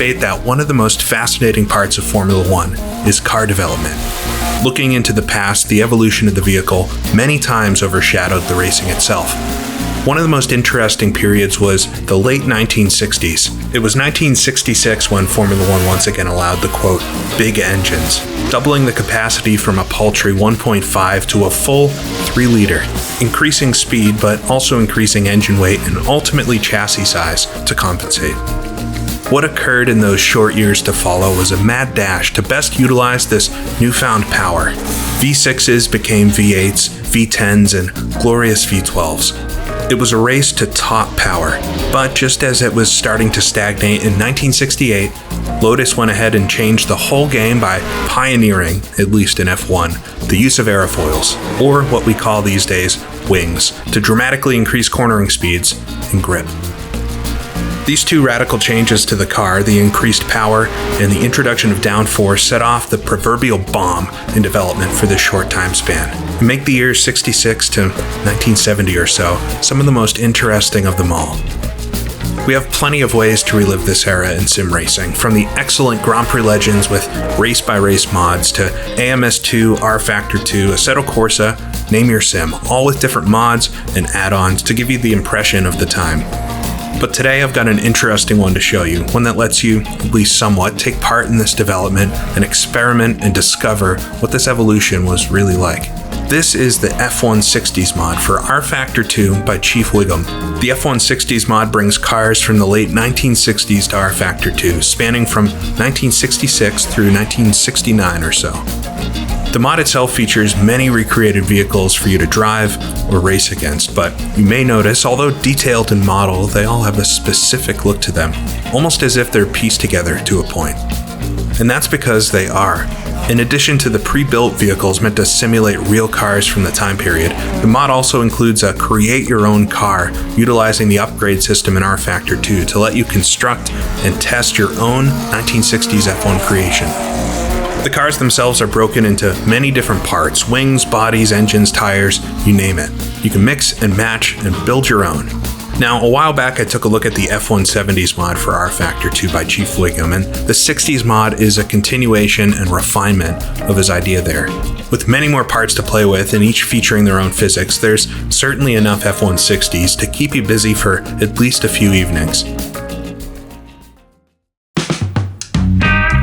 debate that one of the most fascinating parts of Formula One is car development. Looking into the past, the evolution of the vehicle many times overshadowed the racing itself. One of the most interesting periods was the late 1960s. It was 1966 when Formula One once again allowed the, quote, big engines, doubling the capacity from a paltry 1.5 to a full 3-liter, increasing speed but also increasing engine weight and ultimately chassis size to compensate. What occurred in those short years to follow was a mad dash to best utilize this newfound power. V6s became V8s, V10s, and glorious V12s. It was a race to top power, but just as it was starting to stagnate in 1968, Lotus went ahead and changed the whole game by pioneering, at least in F1, the use of aerofoils, or what we call these days wings, to dramatically increase cornering speeds and grip. These two radical changes to the car, the increased power and the introduction of downforce, set off the proverbial bomb in development for this short time span, and make the years 66 to 1970 or so some of the most interesting of them all. We have plenty of ways to relive this era in sim racing, from the excellent Grand Prix Legends with race-by-race mods to AMS2, rFactor 2, Assetto Corsa, name your sim, all with different mods and add-ons to give you the impression of the time. But today I've got an interesting one to show you, one that lets you, at least somewhat, take part in this development and experiment and discover what this evolution was really like. This is the F160s mod for rFactor 2 by ChiefWiggum. The F160s mod brings cars from the late 1960s to rFactor 2, spanning from 1966 through 1969 or so. The mod itself features many recreated vehicles for you to drive or race against, but you may notice, although detailed in model, they all have a specific look to them, almost as if they're pieced together to a point. And that's because they are. In addition to the pre-built vehicles meant to simulate real cars from the time period, the mod also includes a create your own car, utilizing the upgrade system in rFactor 2 to let you construct and test your own 1960s F1 creation. The cars themselves are broken into many different parts: wings, bodies, engines, tires, you name it. You can mix and match and build your own. Now, a while back I took a look at the F170s mod for rFactor 2 by ChiefWiggum, and the 60s mod is a continuation and refinement of his idea there. With many more parts to play with and each featuring their own physics, there's certainly enough F160s to keep you busy for at least a few evenings.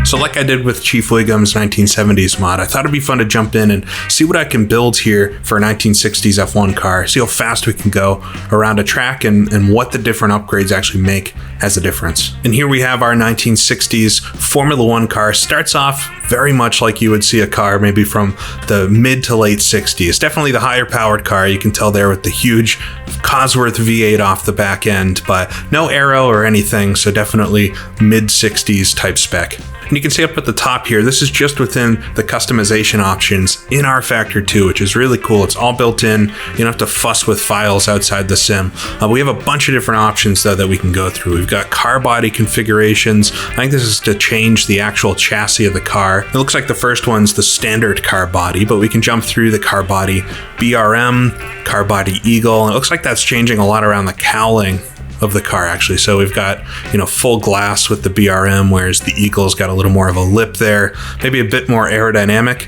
So like I did with ChiefWiggum's 1970s mod, I thought it'd be fun to jump in and see what I can build here for a 1960s F1 car, see how fast we can go around a track and what the different upgrades actually make as a difference. And here we have our 1960s Formula One car. Starts off very much like you would see a car maybe from the mid to late 60s. Definitely the higher powered car, you can tell there with the huge Cosworth V8 off the back end, but no aero or anything, so definitely mid 60s type spec. And you can see up at the top here, this is just within the customization options in rFactor 2, which is really cool. It's all built in. You don't have to fuss with files outside the sim. We have a bunch of different options though that we can go through. We've got car body configurations. I think this is to change the actual chassis of the car. It looks like the first one's the standard car body, but we can jump through the car body BRM, car body Eagle. And it looks like that's changing a lot around the cowling of the car actually. So we've got, full glass with the BRM, whereas the Eagle's got a little more of a lip there, maybe a bit more aerodynamic,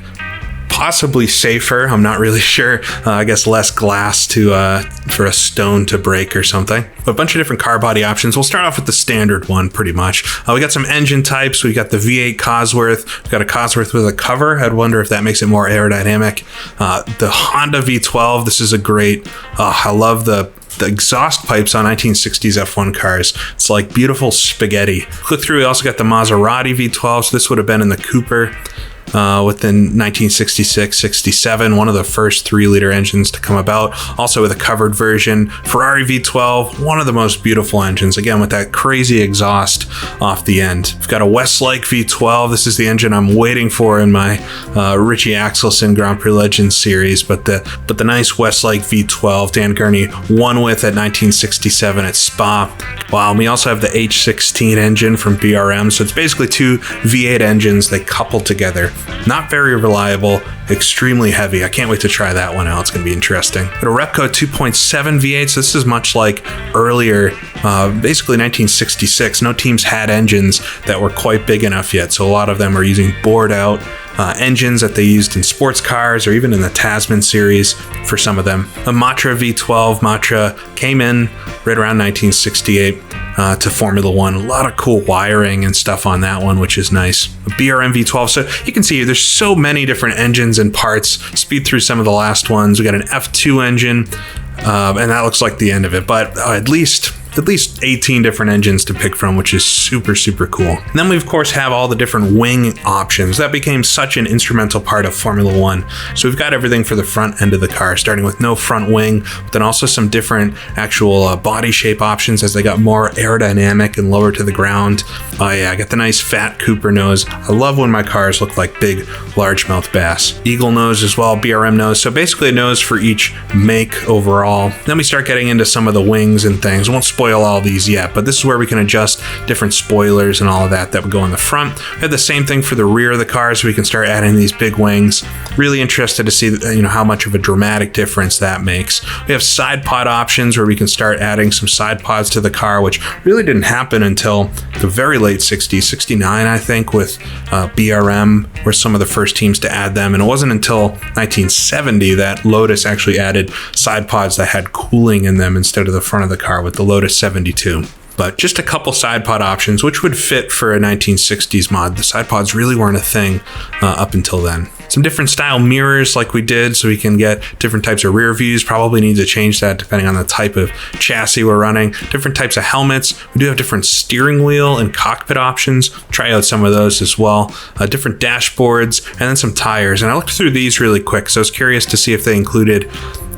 possibly safer. I'm not really sure. I guess less glass for a stone to break or something. But a bunch of different car body options. We'll start off with the standard one pretty much. We got some engine types. We got the V8 Cosworth. We've got a Cosworth with a cover. I'd wonder if that makes it more aerodynamic. The Honda V12. This is a great, I love the exhaust pipes on 1960s F1 cars. It's like beautiful spaghetti. Click through, we also got the Maserati V12. So this would have been in the Cooper within 1966-67, one of the first 3-liter engines to come about. Also with a covered version. Ferrari V12, one of the most beautiful engines, again with that crazy exhaust off the end. We've got a Westlake V12. This is the engine I'm waiting for in my Richie Axelson Grand Prix Legends series, but the nice Westlake V12 Dan Gurney won with at 1967 at Spa. Wow, and we also have the H16 engine from BRM, so it's basically two V8 engines they couple together not very reliable, extremely heavy. I can't wait to try that one out. It's going to be interesting. But a Repco 2.7 V8, so this is much like earlier, basically 1966. No teams had engines that were quite big enough yet, so a lot of them are using bored out engines that they used in sports cars or even in the Tasman series for some of them. A Matra V12 Matra came in right around 1968 to Formula One. A lot of cool wiring and stuff on that one, which is nice. A BRM V12. So you can see there's so many different engines and parts. Speed through some of the last ones. We got an F2 engine, and that looks like the end of it, but at least 18 different engines to pick from, which is super, super cool. And then we, of course, have all the different wing options. That became such an instrumental part of Formula One. So we've got everything for the front end of the car, starting with no front wing, but then also some different actual body shape options as they got more aerodynamic and lower to the ground. Oh yeah, I got the nice fat Cooper nose. I love when my cars look like big, largemouth bass. Eagle nose as well, BRM nose. So basically a nose for each make overall. Then we start getting into some of the wings and things. I won't spoil all these yet, but this is where we can adjust different spoilers and all of that would go in the front. We have the same thing for the rear of the car, so we can start adding these big wings. Really interested to see how much of a dramatic difference that makes. We have side pod options where we can start adding some side pods to the car, which really didn't happen until the very late 60s, 69 I think, with BRM were some of the first teams to add them, and it wasn't until 1970 that Lotus actually added side pods that had cooling in them instead of the front of the car with the Lotus 72. But just a couple side pod options, which would fit for a 1960s mod. The side pods really weren't a thing up until then. Some different style mirrors like we did, so we can get different types of rear views. Probably need to change that depending on the type of chassis we're running. Different types of helmets. We do have different steering wheel and cockpit options. Try out some of those as well. Different dashboards, and then some tires. And I looked through these really quick, so I was curious to see if they included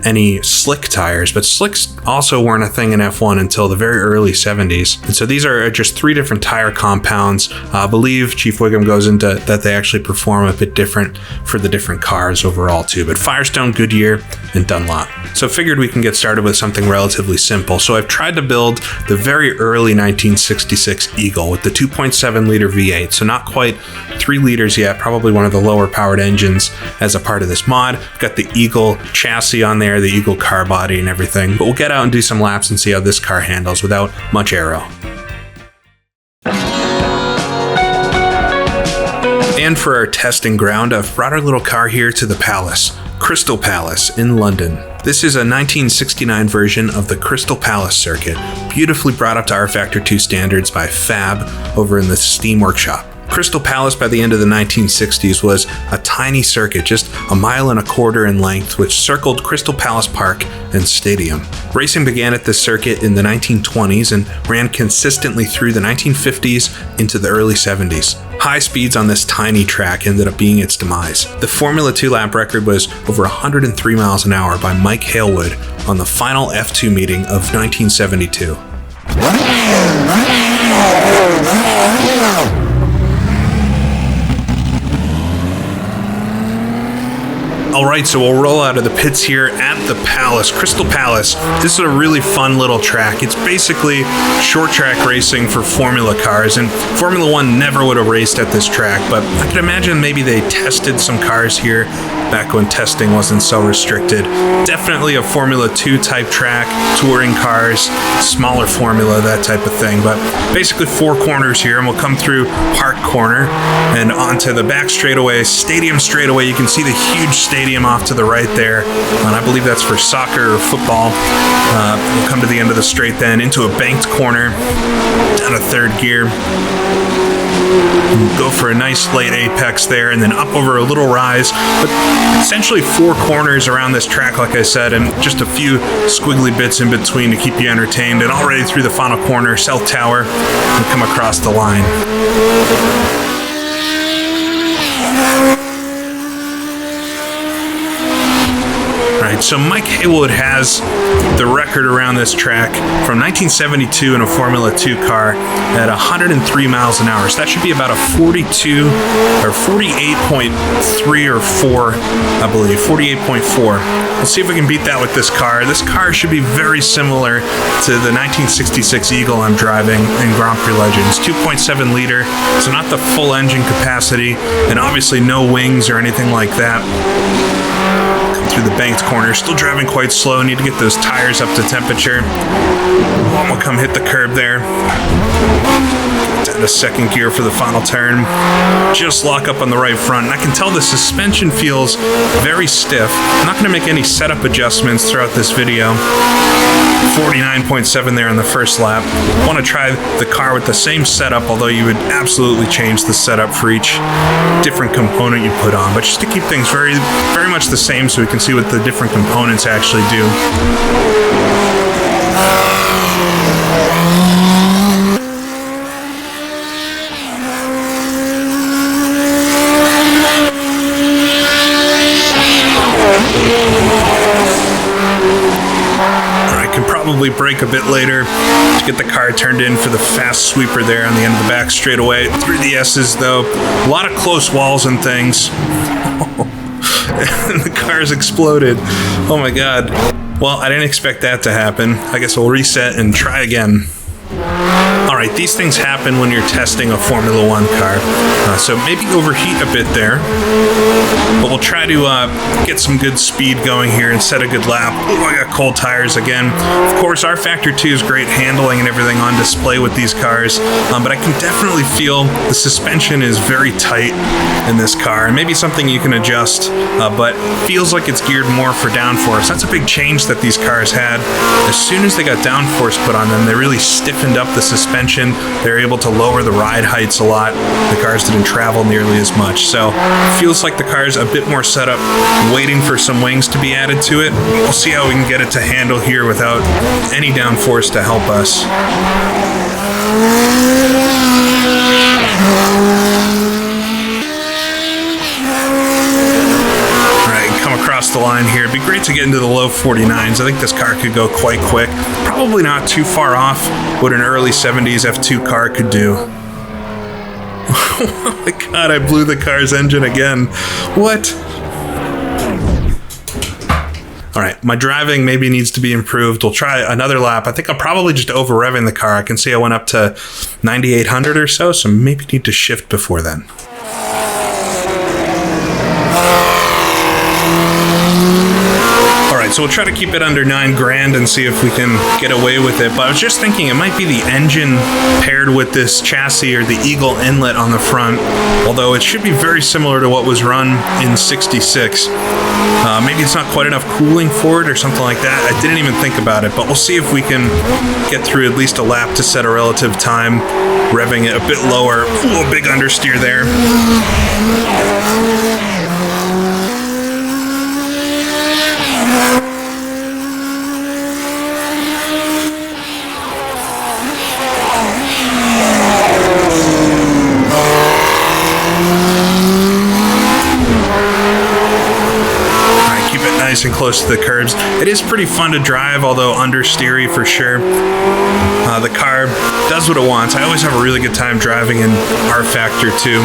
any slick tires, but slicks also weren't a thing in F1 until the very early 70s. And so these are just three different tire compounds. I believe ChiefWiggum goes into that they actually perform a bit different for the different cars overall too, but Firestone, Goodyear, and Dunlop. So figured we can get started with something relatively simple. So I've tried to build the very early 1966 Eagle with the 2.7 liter V8. So not quite 3 liters yet, probably one of the lower powered engines as a part of this mod. I've got the Eagle chassis on there, the Eagle car body and everything, but we'll get out and do some laps and see how this car handles without much aero. And for our testing ground, I've brought our little car here to the Palace, Crystal Palace in London. This is a 1969 version of the Crystal Palace circuit, beautifully brought up to rFactor 2 standards by Fab over in the Steam Workshop. Crystal Palace by the end of the 1960s was a tiny circuit, just 1.25 miles in length, which circled Crystal Palace Park and Stadium. Racing began at this circuit in the 1920s and ran consistently through the 1950s into the early 70s. High speeds on this tiny track ended up being its demise. The Formula 2 lap record was over 103 miles an hour by Mike Halewood on the final F2 meeting of 1972. Alright, so we'll roll out of the pits here at the Palace, Crystal Palace. This is a really fun little track. It's basically short track racing for Formula cars, and Formula One never would have raced at this track, but I could imagine maybe they tested some cars here back when testing wasn't so restricted. Definitely a Formula 2 type track, touring cars, smaller Formula, that type of thing, but basically 4 corners here, and we'll come through Park Corner and onto the back straightaway, Stadium straightaway. You can see the huge stadium off to the right there, and I believe that's for soccer or football. We'll come to the end of the straight then, into a banked corner, down to 3rd gear. Go for a nice late apex there, and then up over a little rise, but essentially 4 corners around this track, like I said, and just a few squiggly bits in between to keep you entertained, and already through the final corner, South Tower, and come across the line. right, so Mike Haywood has the record around this track from 1972 in a Formula 2 car at 103 miles an hour. So that should be about a 42 or 48.3 or 4, I believe, 48.4. Let's see if we can beat that with this car. This car should be very similar to the 1966 Eagle I'm driving in Grand Prix Legends. 2.7 liter, so not the full engine capacity, and obviously no wings or anything like that. Come through the banked corner, still driving quite slow. Need to get those tires up to temperature. One will come hit the curb there. Down to second gear for the final turn. Just lock up on the right front. And I can tell the suspension feels very stiff. I'm not going to make any setup adjustments throughout this video. 49.7 there on the first lap. Want to try the car with the same setup, although you would absolutely change the setup for each different component you put on. But just to keep things very, very much the same so we can see what the different components actually do. Probably brake a bit later to get the car turned in for the fast sweeper there on the end of the back straightaway. Through the S's though, a lot of close walls and things. And the car's exploded. Oh my god. Well, I didn't expect that to happen. I guess we'll reset and try again. Alright, these things happen when you're testing a Formula 1 car, so maybe overheat a bit there, but we'll try to get some good speed going here and set a good lap. Oh, I got cold tires again. Of course, rFactor 2 is great handling and everything on display with these cars, but I can definitely feel the suspension is very tight in this car, and maybe something you can adjust, but feels like it's geared more for downforce. That's a big change that these cars had. As soon as they got downforce put on them, they really stiffened up the suspension. They're able to lower the ride heights a lot. The cars didn't travel nearly as much. So feels like the car's a bit more set up, waiting for some wings to be added to it. We'll see how we can get it to handle here without any downforce to help us. Across the line here. It'd be great to get into the low 49s. I think this car could go quite quick. Probably not too far off what an early 70s F2 car could do. Oh my god, I blew the car's engine again. What? Alright, my driving maybe needs to be improved. We'll try another lap. I think I'm probably just over-revving the car. I can see I went up to 9,800 or so maybe need to shift before then. So we'll try to keep it under $9,000 and see if we can get away with it. But I was just thinking it might be the engine paired with this chassis or the Eagle inlet on the front, although it should be very similar to what was run in 66. Maybe it's not quite enough cooling for it or something like that. I didn't even think about it, but we'll see if we can get through at least a lap to set a relative time, revving it a bit lower. Ooh, a big understeer there. And close to the curbs. It is pretty fun to drive, although understeery for sure. The car does what it wants. I always have a really good time driving in rFactor 2.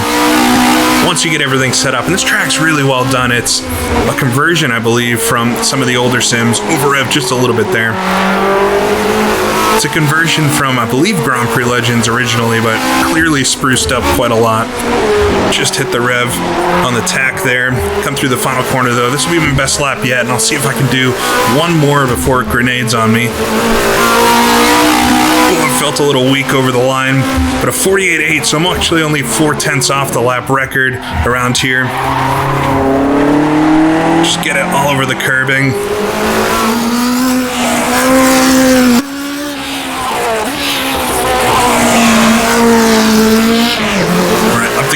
Once you get everything set up, and this track's really well done. It's a conversion, I believe, from some of the older sims. Over-rev just a little bit there. It's a conversion from, I believe, Grand Prix Legends originally, but clearly spruced up quite a lot. Just hit the rev on the tack there. Come through the final corner, though. This will be my best lap yet, and I'll see if I can do one more before it grenades on me. Oh, I felt a little weak over the line, but a 48.8, so I'm actually only 0.4 off the lap record around here. Just get it all over the curbing.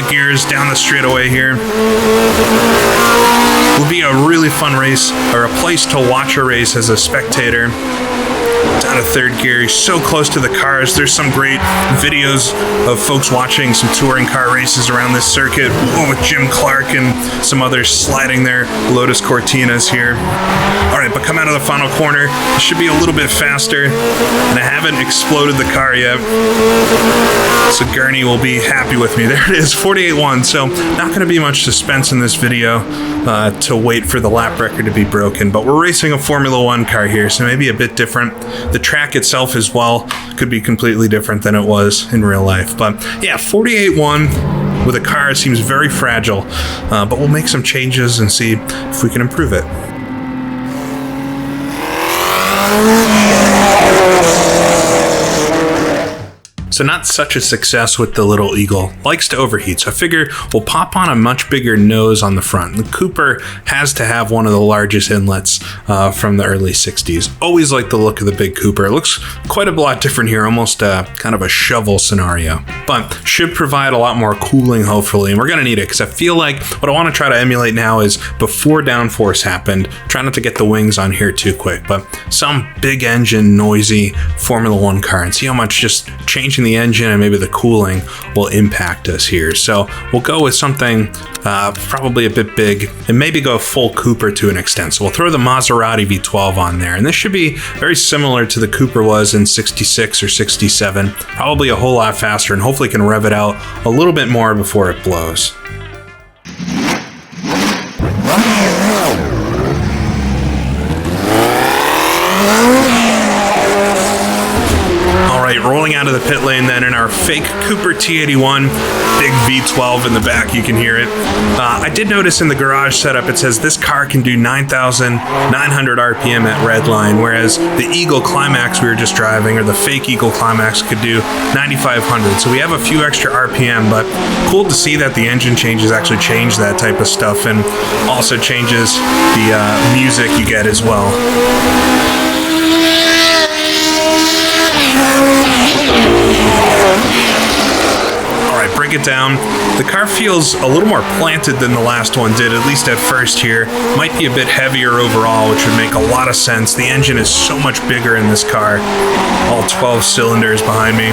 Gears down the straightaway here. Will be a really fun race, or a place to watch a race as a spectator. Down to third gear. He's so close to the cars. There's some great videos of folks watching some touring car races around this circuit with Jim Clark and some others sliding their Lotus Cortinas here. All right, but come out of the final corner. It should be a little bit faster, and I haven't exploded the car yet. So Gurney will be happy with me. There it is, 48.1. So not going to be much suspense in this video to wait for the lap record to be broken, but we're racing a Formula One car here, so maybe a bit different. The track itself as well could be completely different than it was in real life. But yeah, 48.1 with a car seems very fragile, but we'll make some changes and see if we can improve it. So not such a success with the little Eagle. Likes to overheat, so I figure we'll pop on a much bigger nose on the front. The Cooper has to have one of the largest inlets from the early 60s. Always like the look of the big Cooper. It looks quite a lot different here, almost kind of a shovel scenario. But should provide a lot more cooling, hopefully, and we're gonna need it, because I feel like what I wanna try to emulate now is before downforce happened, try not to get the wings on here too quick, but some big engine, noisy Formula One car, and see how much just changing the engine and maybe the cooling will impact us here. So we'll go with something probably a bit big and maybe go full Cooper to an extent. So we'll throw the Maserati V12 on there, and this should be very similar to the Cooper was in 66 or 67, probably a whole lot faster, and hopefully can rev it out a little bit more before it blows. Rolling out of the pit lane then in our fake Cooper T81, big V12 in the back, you can hear it. I did notice in the garage setup it says this car can do 9,900 RPM at redline, whereas the Eagle Climax we were just driving, or the fake Eagle Climax, could do 9,500. So we have a few extra RPM, but cool to see that the engine changes actually change that type of stuff, and also changes the music you get as well. Alright, break it down. The car feels a little more planted than the last one did, at least at first here. Might be a bit heavier overall, which would make a lot of sense. The engine is so much bigger in this car. All 12 cylinders behind me.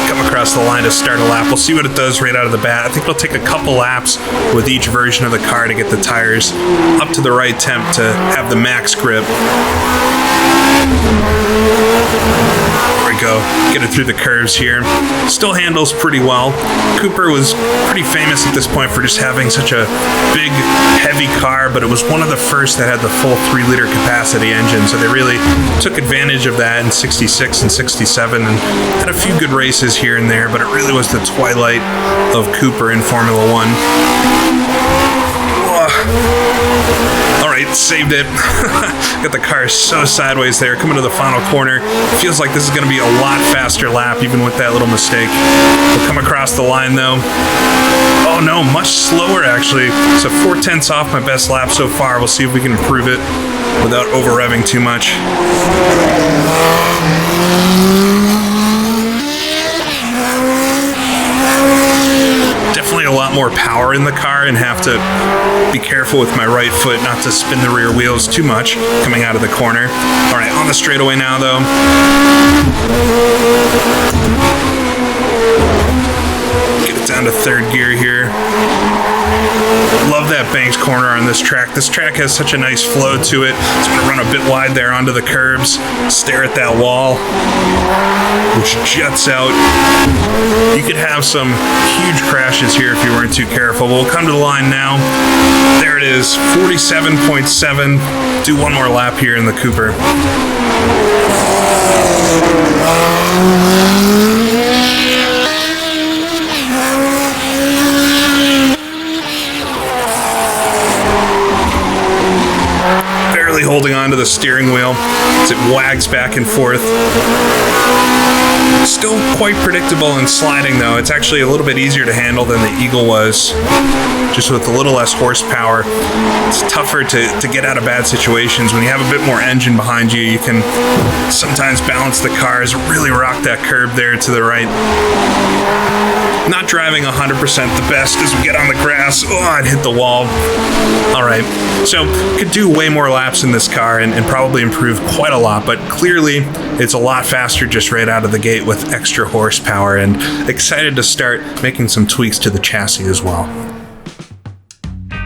Come across the line to start a lap. We'll see what it does right out of the bat. I think it'll take a couple laps with each version of the car to get the tires up to the right temp to have the max grip. There we go. Get it through the curves here. Still handles pretty well. Cooper was pretty famous at this point for just having such a big, heavy car, but it was one of the first that had the full 3-liter capacity engine, so they really took advantage of that in 66 and 67 and had a few good races here and there, but it really was the twilight of Cooper in Formula One. Alright, saved it. Got the car so sideways there, coming to the final corner. Feels like this is going to be a lot faster lap, even with that little mistake. We'll come across the line, though. Oh no, much slower, actually. So 4/10 off my best lap so far. We'll see if we can improve it without over-revving too much. Definitely a lot more power in the car, and have to be careful with my right foot not to spin the rear wheels too much coming out of the corner. All right, on the straightaway now, though. Get it down to third gear here. Love that Banks corner on this track. This track has such a nice flow to it. It's going to run a bit wide there onto the curbs, stare at that wall, which juts out. You could have some huge crashes here if you weren't too careful. We'll come to the line now. There it is, 47.7. Do one more lap here in the Cooper. Holding on to the steering wheel as it wags back and forth. Still quite predictable in sliding, though. It's actually a little bit easier to handle than the Eagle was. just with a little less horsepower. It's tougher to get out of bad situations. When you have a bit more engine behind you, you can sometimes balance the cars, really rock that curb there to the right. Not driving 100% the best as we get on the grass. Oh, I'd hit the wall. All right, so could do way more laps in this car and probably improve quite a lot, but clearly it's a lot faster just right out of the gate with extra horsepower, and excited to start making some tweaks to the chassis as well.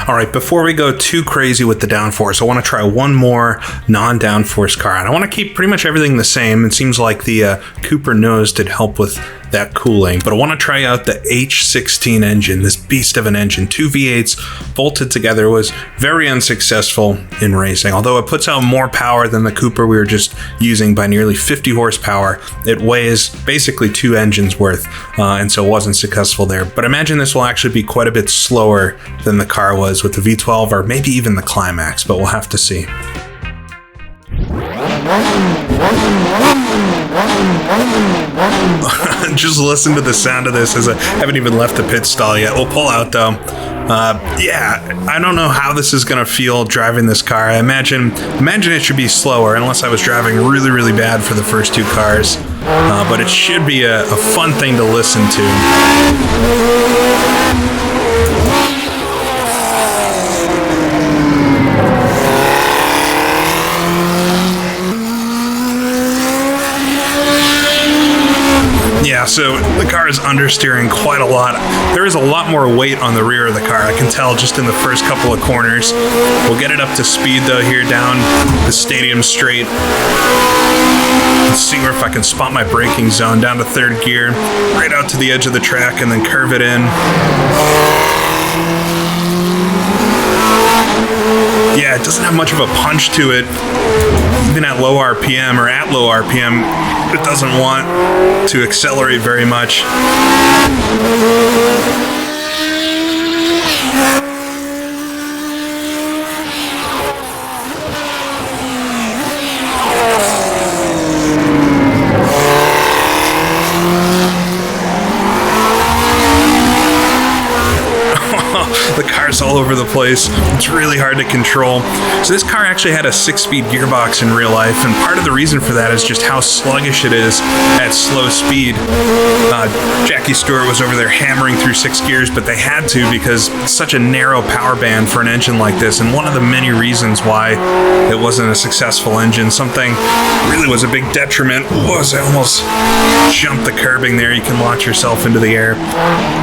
All right, before we go too crazy with the downforce, I want to try one more non-downforce car, and I want to keep pretty much everything the same. It seems like the Cooper nose did help with that cooling, but I want to try out the H16 engine, this beast of an engine. 2 V8s bolted together, was very unsuccessful in racing. Although it puts out more power than the Cooper we were just using by nearly 50 horsepower, it weighs basically 2 engines worth, and so it wasn't successful there. But I imagine this will actually be quite a bit slower than the car was with the V12, or maybe even the Climax, but we'll have to see. Just listen to the sound of this, as I haven't even left the pit stall yet. We'll pull out though. Yeah, I don't know how this is going to feel driving this car. I imagine it should be slower, unless I was driving really, really bad for the first 2 cars. But it should be a fun thing to listen to. Yeah, so the car is understeering quite a lot. There is a lot more weight on the rear of the car. I can tell just in the first couple of corners. We'll get it up to speed though here down the stadium straight. Let's see if I can spot my braking zone down to 3rd gear, right out to the edge of the track, and then curve it in. Yeah, it doesn't have much of a punch to it. Even at low RPM, it doesn't want to accelerate very much. The car's all over the place. It's really hard to control. So this car actually had a 6-speed gearbox in real life, and part of the reason for that is just how sluggish it is at slow speed. Jackie Stewart was over there hammering through 6 gears, but they had to because it's such a narrow power band for an engine like this, and one of the many reasons why it wasn't a successful engine. Something really was a big detriment was I almost jumped the curbing there. You can launch yourself into the air.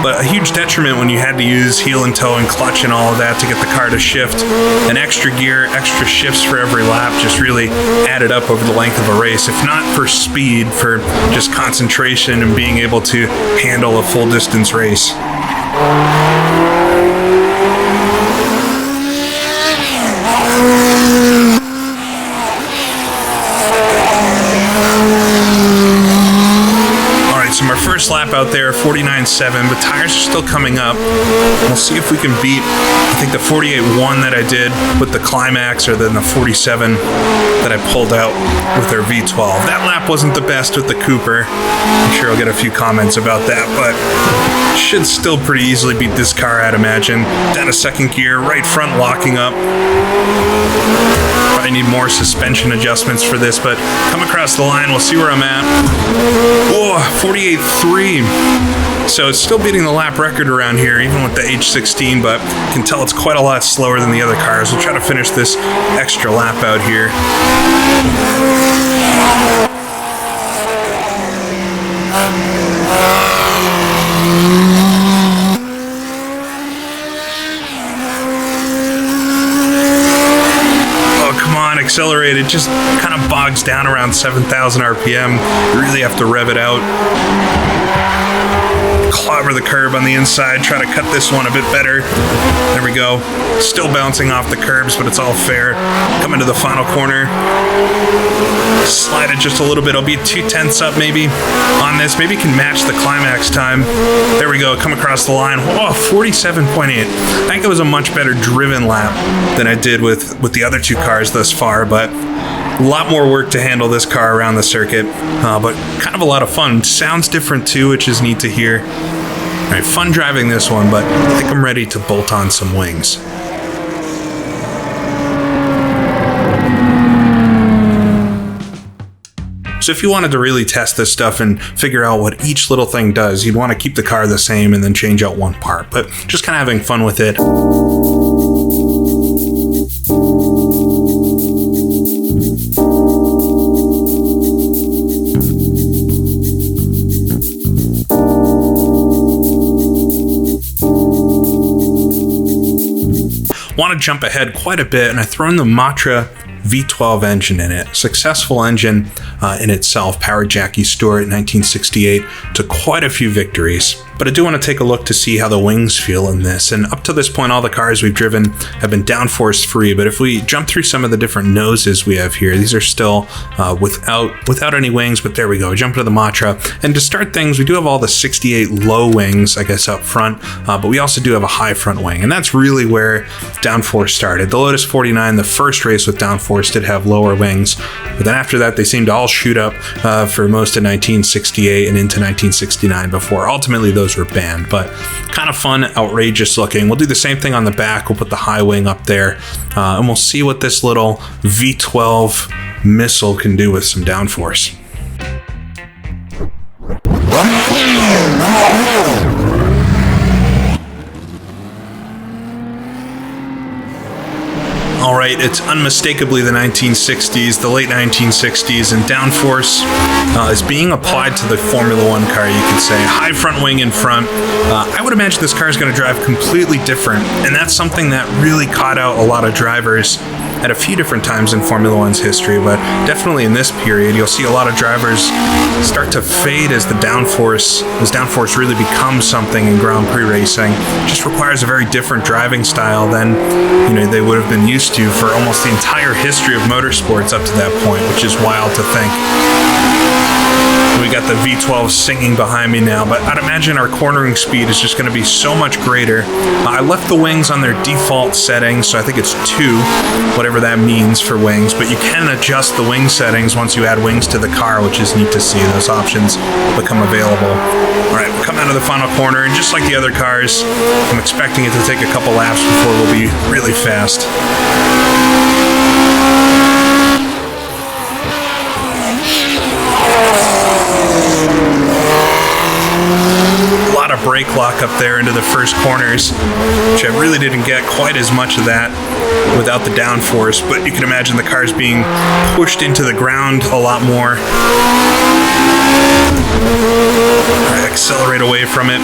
But a huge detriment when you had to use heel and toe and clutch and all of that to get the car to shift. An extra gear, extra shifts for every lap just really added up over the length of a race. If not for speed, for just concentration and being able to handle a full distance race. So our first lap out there, 49.7, but tires are still coming up. We'll see if we can beat, I think, the 48.1 that I did with the Climax, or then the 47 that I pulled out with our V12. That lap wasn't the best with the Cooper. I'm sure I'll get a few comments about that, but should still pretty easily beat this car, I'd imagine. Down to 2nd gear, right front locking up. Probably need more suspension adjustments for this, but come across the line, we'll see where I'm at. Oh, 48.3. So it's still beating the lap record around here, even with the H16, but you can tell it's quite a lot slower than the other cars. We'll try to finish this extra lap out here. Accelerate, it just kind of bogs down around 7,000 RPM. You really have to rev it out. Clobber the curb on the inside, try to cut this one a bit better. There we go. Still bouncing off the curbs, but it's all fair. Coming to the final corner. Slide it just a little bit. I'll be 2/10 up maybe on this. Maybe can match the Climax time. There we go. Come across the line. Oh, 47.8. I think it was a much better driven lap than I did with the other 2 cars thus far, but a lot more work to handle this car around the circuit, but kind of a lot of fun. Sounds different too, which is neat to hear. All right, fun driving this one, but I think I'm ready to bolt on some wings. So if you wanted to really test this stuff and figure out what each little thing does, you'd want to keep the car the same and then change out one part, but just kind of having fun with it. Want to jump ahead quite a bit, and I've thrown the Matra V12 engine in it. Successful engine in itself, powered Jackie Stewart in 1968 to quite a few victories. But I do want to take a look to see how the wings feel in this. And up to this point, all the cars we've driven have been downforce free. But if we jump through some of the different noses we have here, these are still without any wings. But there we go. Jump into the Matra. And to start things, we do have all the 68 low wings, I guess, up front. But we also do have a high front wing. And that's really where downforce started. The Lotus 49, the first race with downforce, did have lower wings. But then after that, they seemed to all shoot up for most of 1968 and into 1969 before ultimately those were banned. But kind of fun, outrageous looking. We'll do the same thing on the back. We'll put the high wing up there and we'll see what this little V12 missile can do with some downforce. All right, it's unmistakably the 1960s, the late 1960s, and downforce is being applied to the Formula One car, you could say. High front wing in front. I would imagine this car is going to drive completely different, and that's something that really caught out a lot of drivers at a few different times in Formula One's history, but definitely in this period, you'll see a lot of drivers start to fade as downforce really becomes something in Grand Prix racing. It just requires a very different driving style than they would have been used to for almost the entire history of motorsports up to that point, which is wild to think. We got the V12 singing behind me now, but I'd imagine our cornering speed is just going to be so much greater. I left the wings on their default settings, so I think it's 2, whatever that means for wings, but you can adjust the wing settings once you add wings to the car, which is neat to see. Those options become available. All right, we'll come out of the final corner, and just like the other cars, I'm expecting it to take a couple laps before we'll be really fast. A lot of brake lock up there into the first corners, which I really didn't get quite as much of that without the downforce, but you can imagine the car's being pushed into the ground a lot more. I accelerate away from it.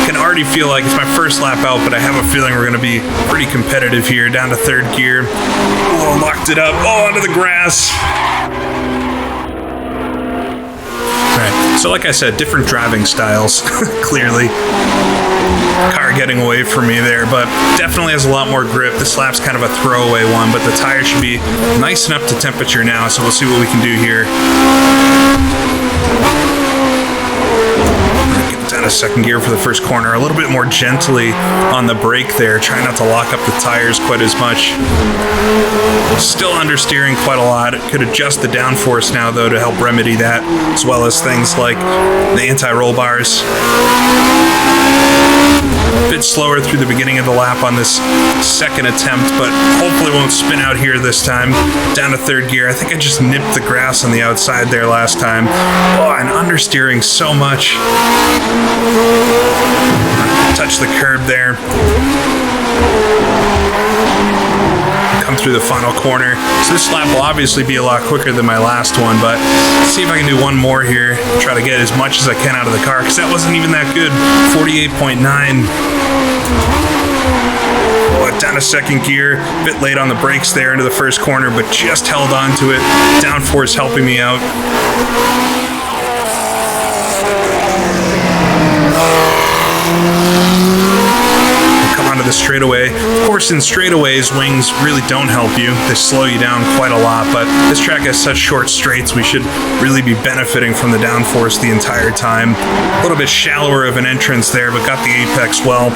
Can already feel like it's my first lap out, but I have a feeling we're going to be pretty competitive here. Down to third gear. Oh, locked it up. Oh, onto the grass. So like I said, different driving styles, clearly. Car getting away from me there, but definitely has a lot more grip. This lap's kind of a throwaway one, but the tires should be nice and up to temperature now, so we'll see what we can do here. Down to second gear for the first corner, a little bit more gently on the brake there, trying not to lock up the tires quite as much. Still understeering quite a lot. It could adjust the downforce now though to help remedy that, as well as things like the anti-roll bars. A bit slower through the beginning of the lap on this second attempt, but hopefully won't spin out here this time. Down to third gear. I think I just nipped the grass on the outside there last time. Oh, and understeering so much. Touch the curb there. Come through the final corner. So this lap will obviously be a lot quicker than my last one, but let's see if I can do one more here. Try to get as much as I can out of the car, because that wasn't even that good. 48.9. Down to second gear. A bit late on the brakes there into the first corner, but just held on to it. Downforce helping me out. Onto the straightaway. Of course, in straightaways, wings really don't help you. They slow you down quite a lot, but this track has such short straights, we should really be benefiting from the downforce the entire time. A little bit shallower of an entrance there, but got the apex well.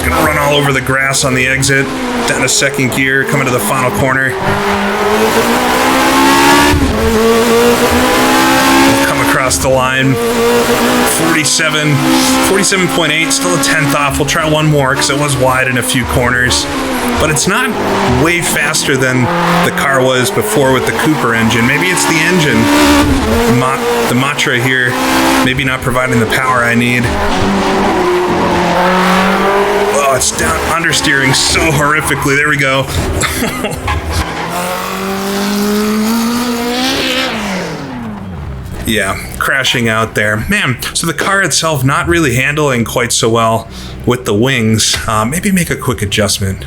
Gonna run all over the grass on the exit. Down to second gear, coming to the final corner. Come come across the line. 47.8, still a tenth off. We'll try one more because it was wide in a few corners. But it's not way faster than the car was before with the Cooper engine. Maybe it's the engine. The Matra here, maybe not providing the power I need. Oh, it's down understeering so horrifically. There we go. Yeah, crashing out there. Man, so the car itself not really handling quite so well with the wings. Maybe make a quick adjustment.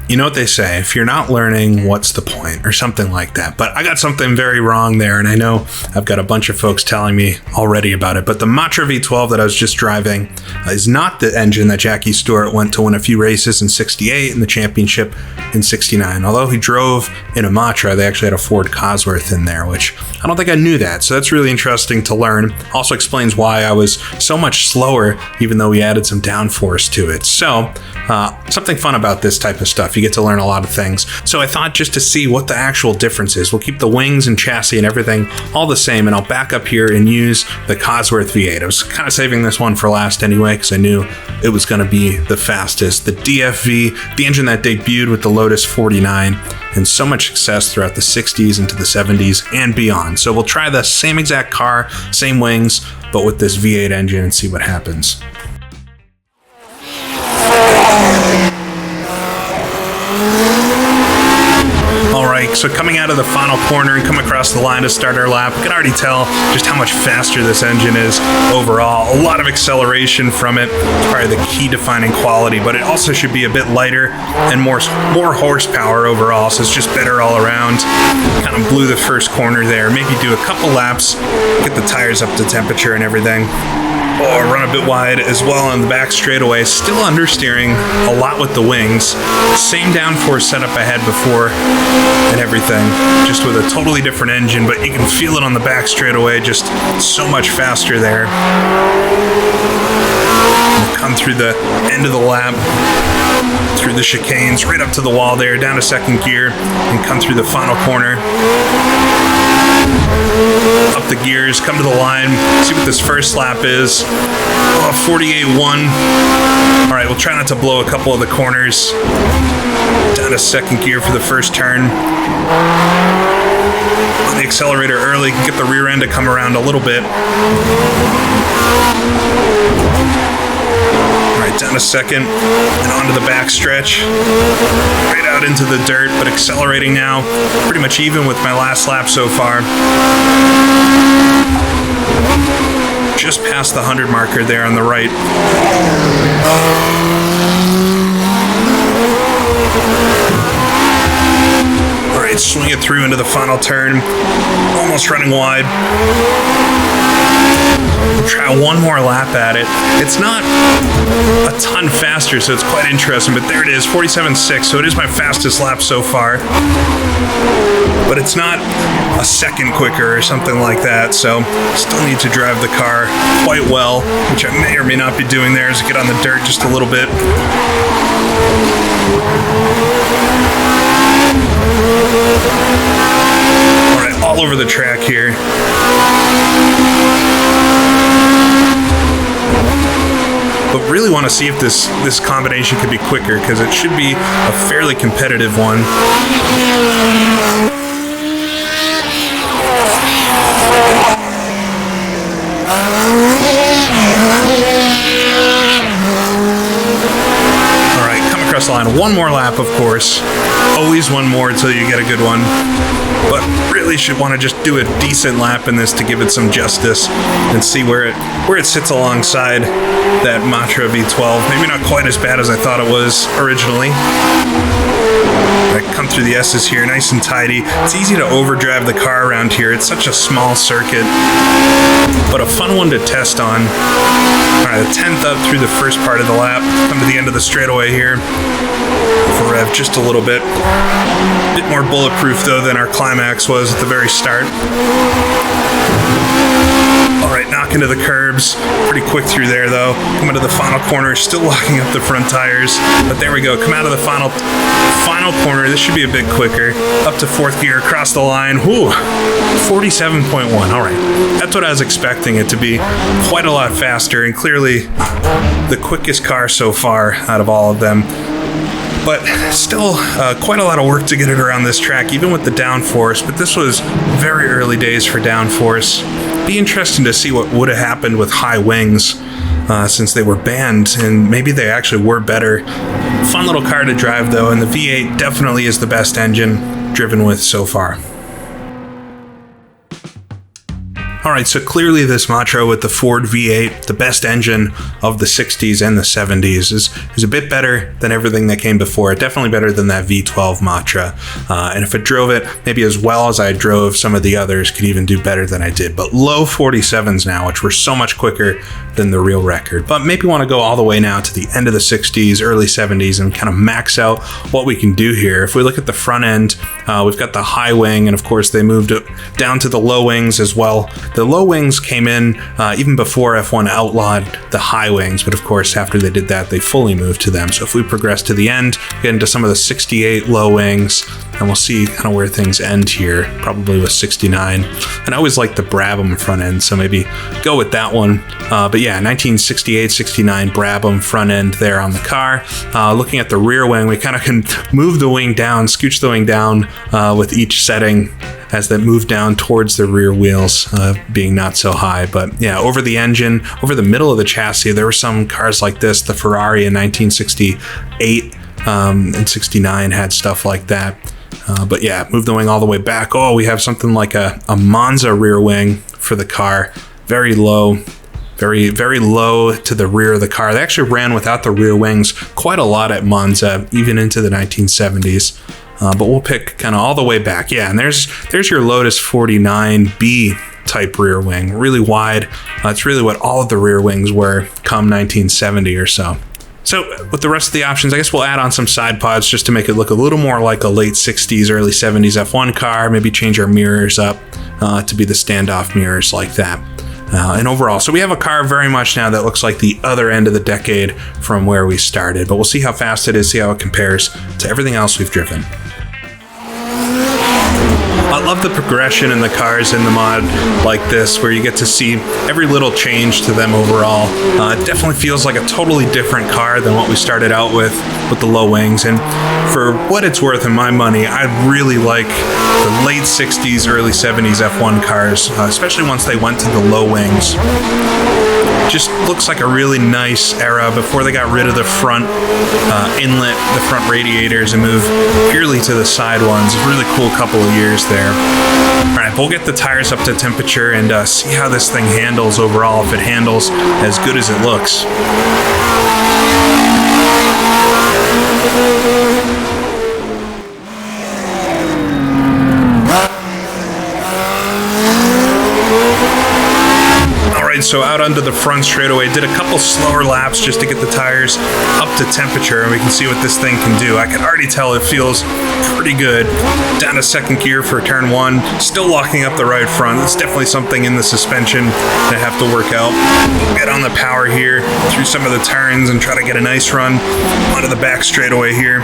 You know what they say, if you're not learning, what's the point? Or something like that. But I got something very wrong there, and I know I've got a bunch of folks telling me already about it. But the Matra V12 that I was just driving is not the engine that Jackie Stewart went to win a few races in 68 and the championship in 69. Although he drove in a Matra, they actually had a Ford Cosworth in there, which I don't think I knew that. So that's really interesting to learn. Also explains why I was so much slower, even though we added some downforce to it. So something fun about this type of stuff. You get to learn a lot of things. So I thought just to see what the actual difference is, we'll keep the wings and chassis and everything all the same, and I'll back up here and use the Cosworth V8. I was kind of saving this one for last anyway, because I knew it was going to be the fastest. The DFV, the engine that debuted with the Lotus 49, and so much success throughout the 60s into the 70s and beyond. So we'll try the same exact car, same wings, but with this V8 engine and see what happens. So coming out of the final corner and come across the line to start our lap, we can already tell just how much faster this engine is overall. A lot of acceleration from it. It's probably the key defining quality, but it also should be a bit lighter and more horsepower overall, so it's just better all around. Kind of blew the first corner there. Maybe do a couple laps, get the tires up to temperature and everything. Or run a bit wide as well on the back straightaway. Still understeering a lot with the wings. Same downforce setup I had before and everything. Just with a totally different engine, but you can feel it on the back straightaway. Just so much faster there. We'll come through the end of the lap, through the chicanes, right up to the wall there, down to second gear, and come through the final corner. Up the gears, come to the line, see what this first lap is. 48.1. All right, we'll try not to blow a couple of the corners. Down to second gear for the first turn. On the accelerator early, get the rear end to come around a little bit. All right, down to second and onto the back stretch. Right out into the dirt, but accelerating now. Pretty much even with my last lap so far. Just past the 100 marker there on the right. All right, swing it through into the final turn. Almost running wide. We'll try one more lap at it. It's not a ton faster, so it's quite interesting, but there it is, 47.6, so it is my fastest lap so far. But it's not a second quicker or something like that, so still need to drive the car quite well, which I may or may not be doing there as I get on the dirt just a little bit. All right, all over the track here. But really want to see if this combination could be quicker, because it should be a fairly competitive one. All right, come across the line. One more lap, of course. Always one more until you get a good one. But really should want to just do a decent lap in this to give it some justice and see where it sits alongside that Matra V12. Maybe not quite as bad as I thought it was originally. I come through the S's here, nice and tidy. It's easy to overdrive the car around here. It's such a small circuit, but a fun one to test on. All right, a 10th up through the first part of the lap. Come to the end of the straightaway here. For rev just a little bit. Bit more bulletproof though than our climax was at the very start. All right, knock into the curbs. Pretty quick through there, though. Come into the final corner, still locking up the front tires. But there we go. Come out of the final corner. This should be a bit quicker. Up to fourth gear, across the line. Whew, 47.1. All right, that's what I was expecting it to be. Quite a lot faster, and clearly the quickest car so far out of all of them. But still quite a lot of work to get it around this track, even with the downforce. But this was very early days for downforce. Be interesting to see what would have happened with high wings since they were banned, and maybe they actually were better. Fun little car to drive, though, and the V8 definitely is the best engine driven with so far. All right, so clearly this Matra with the Ford V8, the best engine of the 60s and the 70s, is a bit better than everything that came before it. Definitely better than that V12 Matra. And if it drove it maybe as well as I drove some of the others, could even do better than I did. But low 47s now, which were so much quicker than the real record. But maybe want to go all the way now to the end of the 60s, early 70s, and kind of max out what we can do here. If we look at the front end, we've got the high wing, and of course they moved it down to the low wings as well. The low wings came in even before F1 outlawed the high wings, but of course after they did that, they fully moved to them. So if we progress to the end, get into some of the 68 low wings, and we'll see kind of where things end here, probably with 69. And I always like the Brabham front end, so maybe go with that one. But yeah, 1968, 69 Brabham front end there on the car. Looking at the rear wing, we kind of can move the wing down, scooch the wing down with each setting as they move down towards the rear wheels being not so high. But yeah, over the engine, over the middle of the chassis, there were some cars like this. The Ferrari in 1968 and 69 had stuff like that. But yeah, move the wing all the way back. Oh, we have something like a Monza rear wing for the car. Very low. Very, very low to the rear of the car. They actually ran without the rear wings quite a lot at Monza, even into the 1970s. But we'll pick kind of all the way back. Yeah, and there's your Lotus 49B type rear wing. Really wide. It's really what all of the rear wings were come 1970 or so. So with the rest of the options, I guess we'll add on some side pods just to make it look a little more like a late 60s, early 70s F1 car. Maybe change our mirrors up to be the standoff mirrors like that. And overall, so we have a car very much now that looks like the other end of the decade from where we started. But we'll see how fast it is, see how it compares to everything else we've driven. I love the progression in the cars in the mod like this, where you get to see every little change to them overall. It definitely feels like a totally different car than what we started out with the low wings. And for what it's worth in my money, I really like the late 60s, early 70s F1 cars, especially once they went to the low wings. Just looks like a really nice era before they got rid of the front inlet, the front radiators, and moved purely to the side ones. A really cool couple of years there. All right, we'll get the tires up to temperature and see how this thing handles overall, if it handles as good as it looks. So out onto the front straightaway, did a couple slower laps just to get the tires up to temperature, and we can see what this thing can do. I can already tell it feels pretty good. Down to second gear for turn one, still locking up the right front. It's definitely something in the suspension that I have to work out. Get on the power here through some of the turns and try to get a nice run onto the back straightaway here.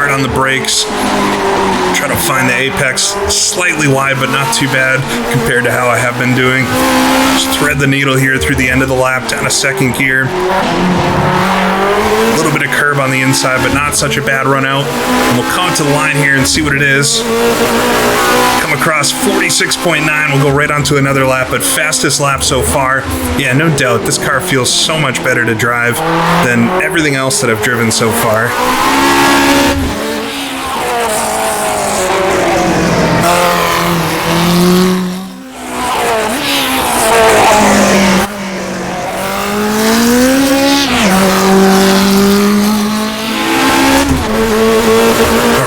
On the brakes, try to find the apex, slightly wide but not too bad compared to how I have been doing. Just thread the needle here through the end of the lap, down to second gear. A little bit of curb on the inside, but not such a bad run out. And we'll come to the line here and see what it is. Come across 46.9. We'll go right onto another lap, but fastest lap so far. Yeah, no doubt, this car feels so much better to drive than everything else that I've driven so far.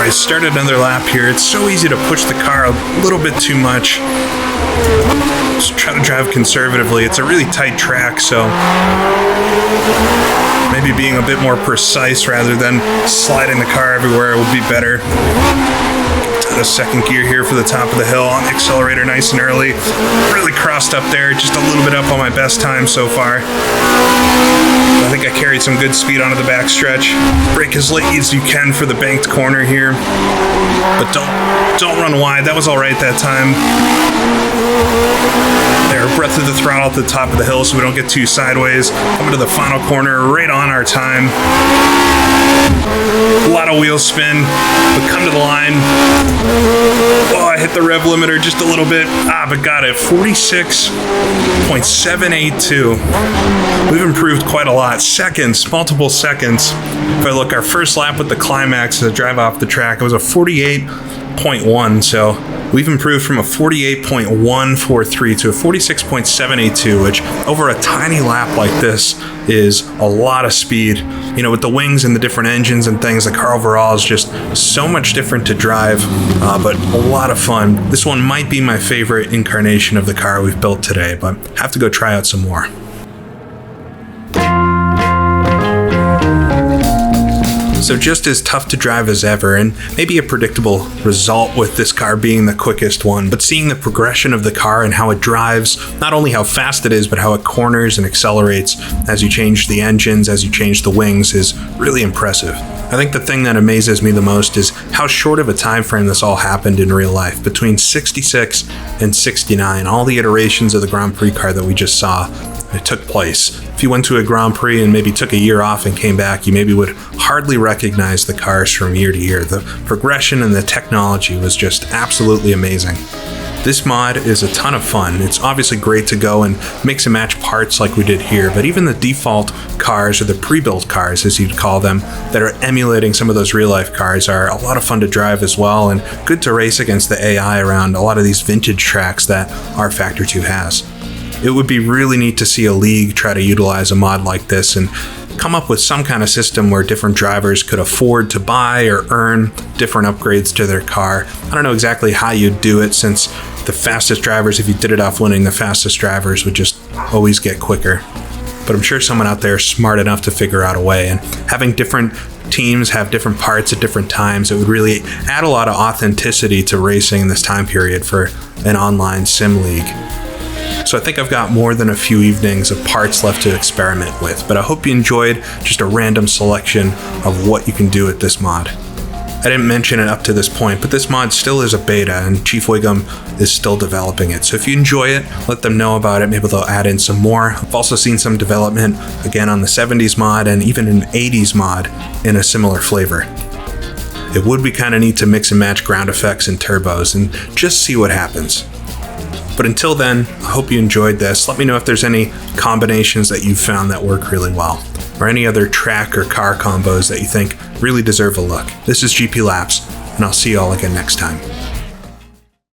Started another lap here. It's so easy to push the car a little bit too much. Just try to drive conservatively. It's a really tight track, so maybe being a bit more precise rather than sliding the car everywhere would be better. The second gear here for the top of the hill on the accelerator nice and early. Really crossed up there, just a little bit up on my best time so far. I think I carried some good speed onto the backstretch. Brake as late as you can for the banked corner here, but don't run wide. That was all right that time. There, breath of the throttle at the top of the hill so we don't get too sideways. Coming to the final corner, right on our time. A lot of wheel spin, but come to the line. Oh, I hit the rev limiter just a little bit. But got it. 46.782. We've improved quite a lot. Seconds, multiple seconds. If I look, our first lap with the climax as I drive off the track, it was a 48.1. So we've improved from a 48.143 to a 46.782, which over a tiny lap like this is a lot of speed. You know, with the wings and the different engines and things, the car overall is just so much different to drive, but a lot of fun. This one might be my favorite incarnation of the car we've built today, but have to go try out some more. So just as tough to drive as ever, and maybe a predictable result with this car being the quickest one, but seeing the progression of the car and how it drives, not only how fast it is, but how it corners and accelerates as you change the engines, as you change the wings, is really impressive. I think the thing that amazes me the most is how short of a time frame this all happened in real life. Between 66 and 69, all the iterations of the Grand Prix car that we just saw, it took place. If you went to a Grand Prix and maybe took a year off and came back, you maybe would hardly recognize the cars from year to year. The progression and the technology was just absolutely amazing. This mod is a ton of fun. It's obviously great to go and mix and match parts like we did here, but even the default cars, or the pre-built cars as you'd call them, that are emulating some of those real-life cars are a lot of fun to drive as well, and good to race against the AI around a lot of these vintage tracks that rFactor 2 has. It would be really neat to see a league try to utilize a mod like this and come up with some kind of system where different drivers could afford to buy or earn different upgrades to their car. I don't know exactly how you'd do it, since the fastest drivers, if you did it off winning, the fastest drivers would just always get quicker. But I'm sure someone out there is smart enough to figure out a way, and having different teams have different parts at different times, it would really add a lot of authenticity to racing in this time period for an online sim league. So I think I've got more than a few evenings of parts left to experiment with, but I hope you enjoyed just a random selection of what you can do with this mod. I didn't mention it up to this point, but this mod still is a beta, and ChiefWiggum is still developing it. So if you enjoy it, let them know about it. Maybe they'll add in some more. I've also seen some development, again, on the 70s mod and even an 80s mod in a similar flavor. It would be kind of neat to mix and match ground effects and turbos and just see what happens. But until then, I hope you enjoyed this. Let me know if there's any combinations that you've found that work really well, or any other track or car combos that you think really deserve a look. This is GP Laps, and I'll see you all again next time.